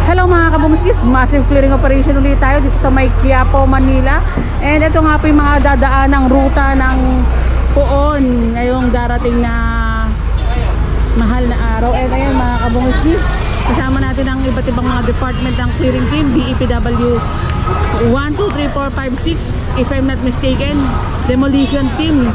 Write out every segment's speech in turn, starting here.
Hello mga kabumuskis, massive clearing operation ulit tayo dito sa may Quiapo, Manila. And ito nga po yung mga dadaanang ruta ng Poon ngayong darating na mahal na araw. And ayan mga kabumuskis, kasama natin ang iba't ibang mga department ng clearing team, DEPW 1, 2, 3, 4, 5, 6 if I'm not mistaken, demolition team.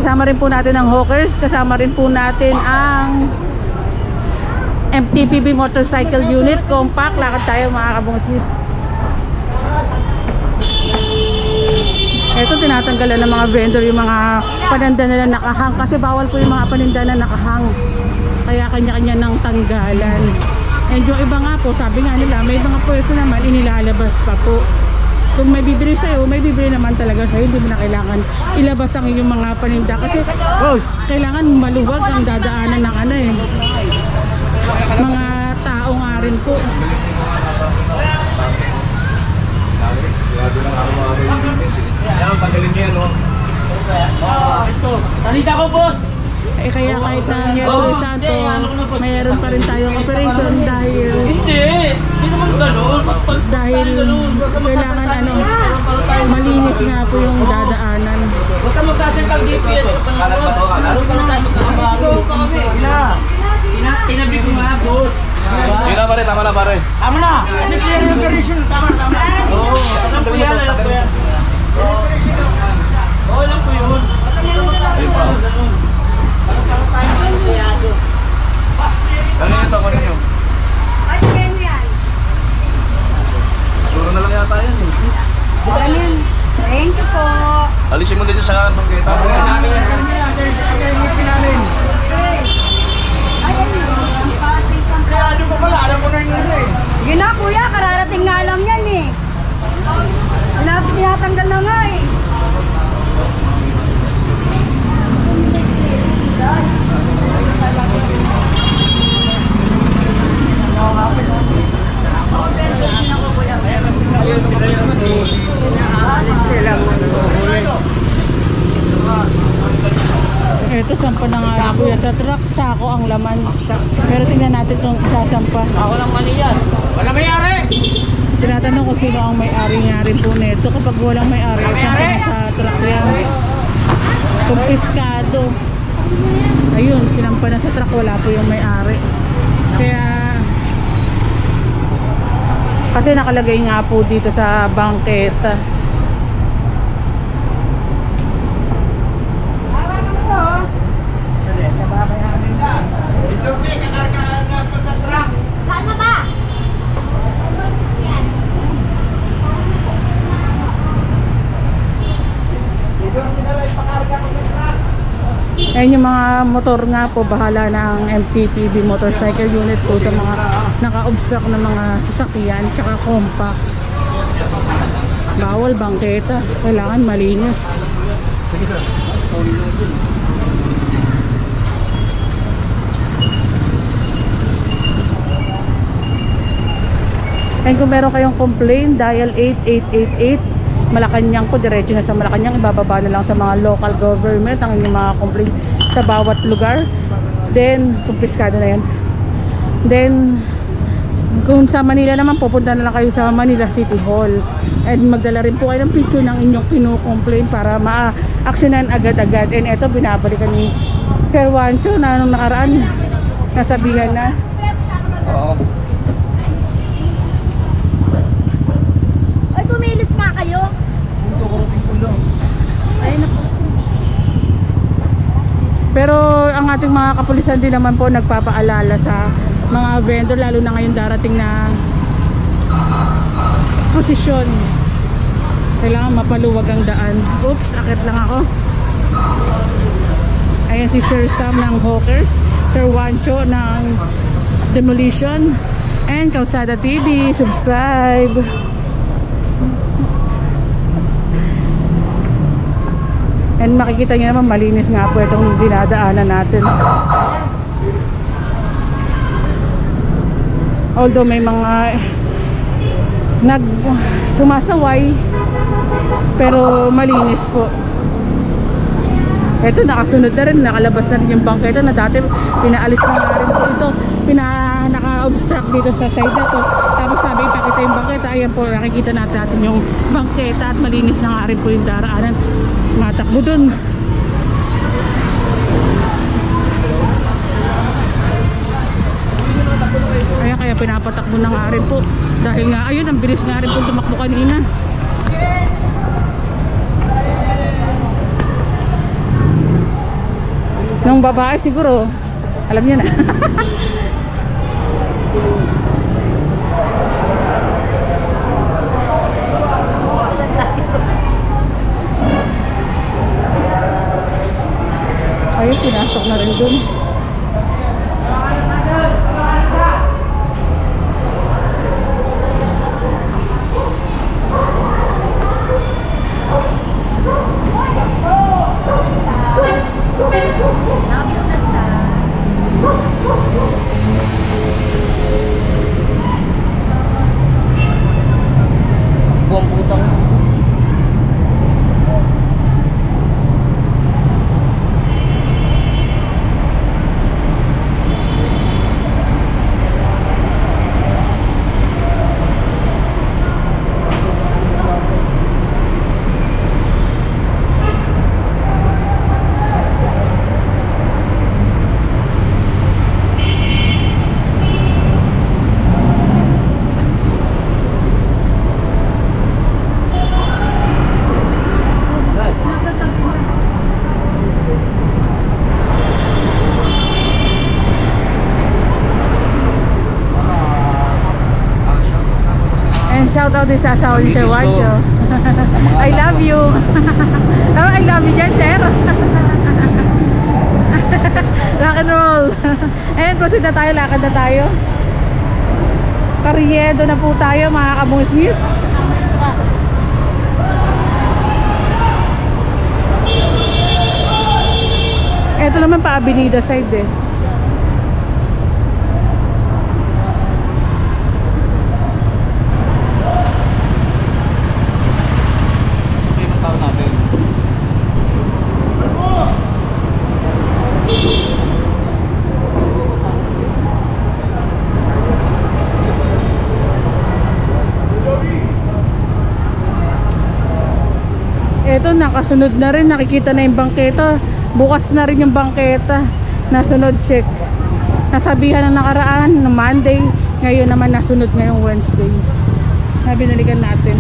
Kasama rin po natin ang hawkers, kasama rin po natin ang MTPB motorcycle unit, compact. Lakad tayo mga kabungsis. Ito tinatanggalan ng mga vendor yung mga paninda nila nakahang, kasi bawal po yung mga paninda na nakahang, kaya kanya-kanya ng tanggalan. And yung iba nga po, sabi nga nila, may mga pwesto naman inilalabas pa po. Kung may bibili sa'yo, may bibili naman talaga sa'yo. Hindi mo na kailangan ilabas ang inyong mga paninda, kasi kailangan maluwag ang dadaanan ng ano eh, mga tao nga rin po. Talita ko, boss! Eh kaya kahit na Miyerkules Santo, mayroon pa rin tayong operation dahil Hindi naman gano'n. dahil kailangan ano, malinis nga po yung dadaanan. Huwag ka magsasentang GPS ka pa naman. Lalo ka na tayo magkakamari. Tinabi ko nga, boss. Sige na pare, tama na pare. Tama na! Kasi clear yung operation. Tama na. Oo, alam ko yan, alam ko yan. Oo, alam ko yun. Ano ito ko ninyo? Suro na lang yata yan eh. Thank you po. Alisin mo dito sa bangketa. Ano pa pala? Alam mo na yun eh. Yun na kuya, kararating nga lang yan eh. Tinatanggal na nga eh. Ito, sampa na nga rin kuya sa truck, sako ang laman. Pero tingnan natin kung sasampa. Ako lang mali yan. Wala mayari! Tinatanong kung sino ang may-ari nga rin po nito. Kapag walang may-ari, sampa na sa truck yan. Kumpiskado. Ayun, sinampa na sa truck, wala po yung may-ari. Kaya kasi nakalagay nga po dito sa bangketa. Sana ba? Ayan yung mga motor nga po, bahala na ang MTPB motorcycle unit po sa mga naka-obstruct na mga sasakyan, tsaka compact. Bawal bangketa, kailangan malinis. And kung meron kayong complaint, dial 8888. Malacanang po, diretso na sa Malacanang. Ibababa na lang sa mga local government ang inyong mga complaint sa bawat lugar. Then, kumpiskado na yan. Then, kung sa Manila naman, pupunta na lang kayo sa Manila City Hall. And magdala rin po kayo ng picture ng inyong kino-complaint para ma-actionan agad-agad. And eto, binabalikan ni Sir Juancho na nung nakaraan, nasabihan na. Oo. Ay, pumilis nga kayo. Ay, naku. Pero ang ating mga kapulisan din naman po nagpapaalala sa mga vendor, lalo na ngayon darating na posisyon. Kailangan mapaluwag ang daan. Oops, akit lang ako. Ayan si Sir Sam ng Hawkers, Sir Juancho ng Demolition, and Kalsada TV. Subscribe! And makikita nyo naman, malinis nga po itong dinadaanan natin. Although may mga sumasaway, pero malinis po. Ito, nakasunod na rin, nakalabas na rin yung bangketa na dati pinaalis na nga rin po ito. Naka-obstruct dito sa side na to. Tapos sabi, ipakita yung bangketa. Ayan po, nakikita natin yung bangketa at malinis na nga rin po yung daraanan. Matakbo dun. Kaya pinapatakbo na nga rin po. Dahil nga, ayun, ang bilis nga rin po tumakbo kanina. Nung babae siguro, alam niya na. Ayun, pinasok na rin dun. Buang putang. Shout out din sa asawa ni Sir Misis ko. Wancho. I love you. Oh, I love you dyan, sir. Rock and roll. Ayan, proceed na tayo, lakad na tayo. Karyedo na po tayo, mga kabungis-ngis. Ito naman pa Avenida side eh. Ito, nakasunod na rin, nakikita na yung bangketa. Bukas na rin yung bangketa. Nasunod, check. Nasabihan na nakaraan no Monday, ngayon naman nasunod ngayong Wednesday. Binalikan natin.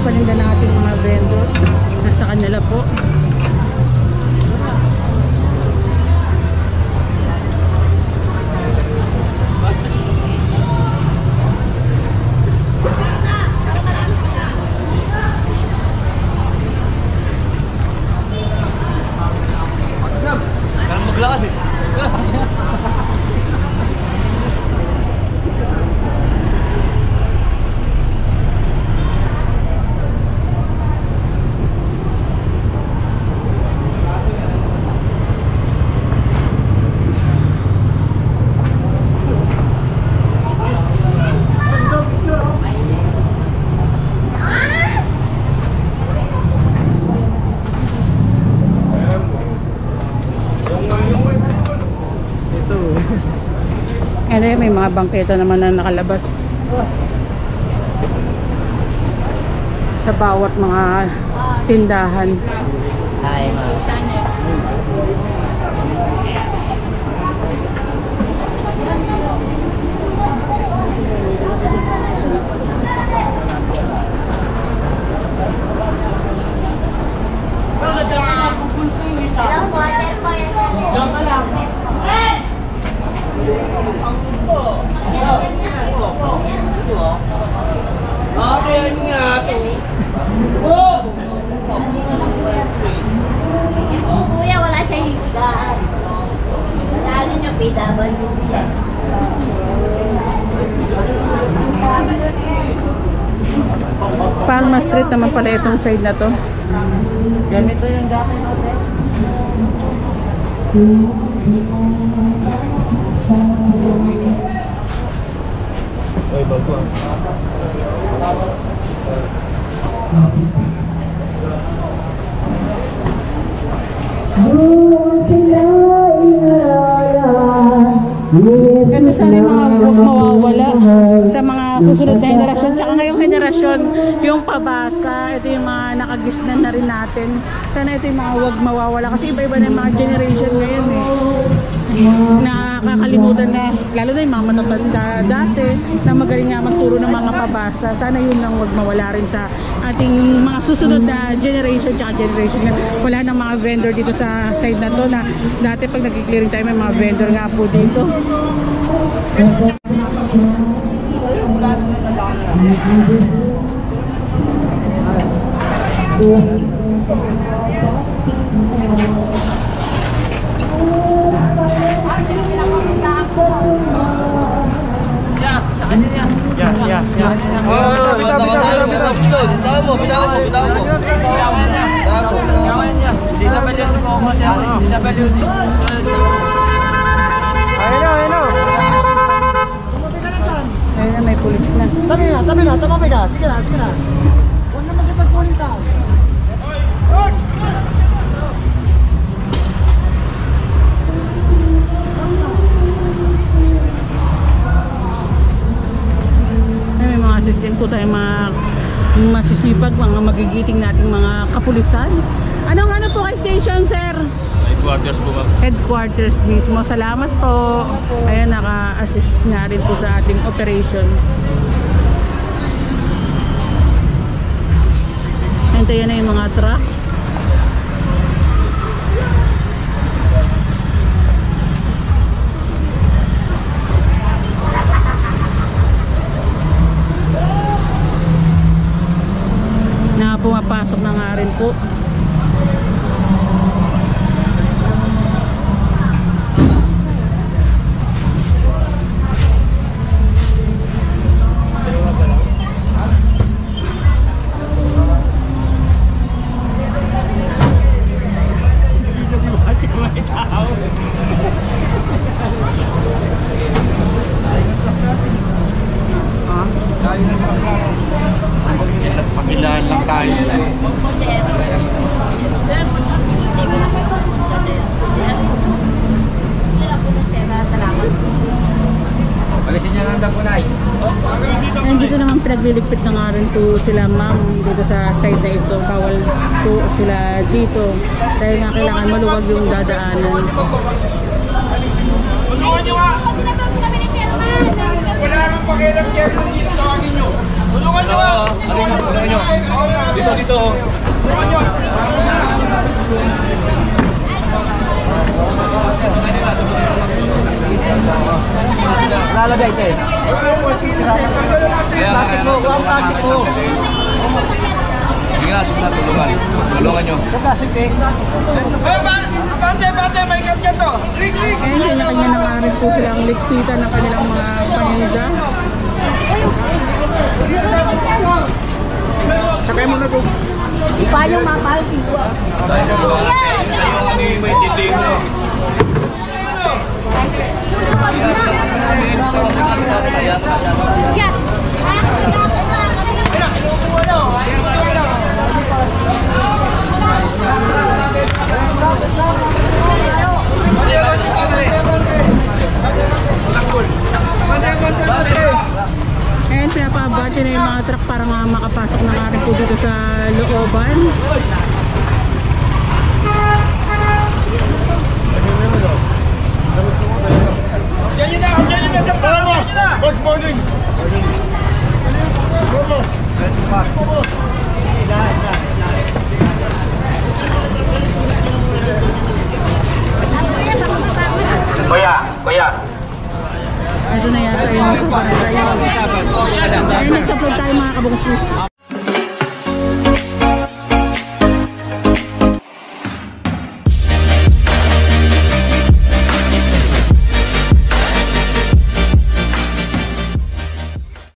paninda natin mga vendor. Nasa kanila po. Karang maglakas eh. may mga bangketa naman na nakalabas sa bawat mga tindahan. Ay, Kuya, wala siyang higaan. Lalo niyo PWD. Palma Street naman pala itong side na to. ganito yung dati natin. Ay, bago ah. Ito sana yung mga huwag mawawala sa mga susunod na henerasyon. Tsaka ngayong henerasyon, yung pabasa, ito yung mga nakagisnan na rin natin. Sana ito yung mga huwag mawawala. Kasi iba-iba na yung mga generation ngayon eh. Nakakalimutan na, lalo na yung mga matatanda dati, na magaling nga magturo ng mga pabasa. Sana yun lang huwag mawala rin sa ating mga susunod na generation tsaka generation. Wala nang mga vendor dito sa side na to na dati pag nag-clearing tayo may mga vendor nga po dito. Ayun na, may pulis na. Tabi na, tamabi ka. Sige na. Huwag na magkipagpulita. May mga assistant po tayo, mga masisipag, mga magigiting nating mga kapulisan. Ano po kay station, sir? Headquarters po ma'am. Headquarters mismo. Salamat po. Ayan, naka-assist nga rin po sa ating operation. Hintayin na yung mga truck. Na pumapasok na nga rin po. Pagilaan lang tayo. Palisin niya lang daw po na. Nandito naman pinagliligpit na nga rin po sila ma'am dito sa side na ito. Bawal po sila dito. Dahil nga kailangan maluwag yung dadaanan. Wala nang pakialam chairman dito sa akin nyo. Tulungan nyo! Tulungan nyo. Dito. Lalagay ito eh. Plastic po. Sige na, tulungan. Tulungan nyo. Plastic eh. Bante, may kapyan to. Ngayon, kanya-kanya na nga rin po silang ligpitan ng kanilang mga paninda. Sakay mo na to. Ipayong mapal dito. Dahil sa iyo kami may titig mo. natin po dito sa looban. Yan yun na! Yan yun na! Tara, boss! Good morning! Good morning!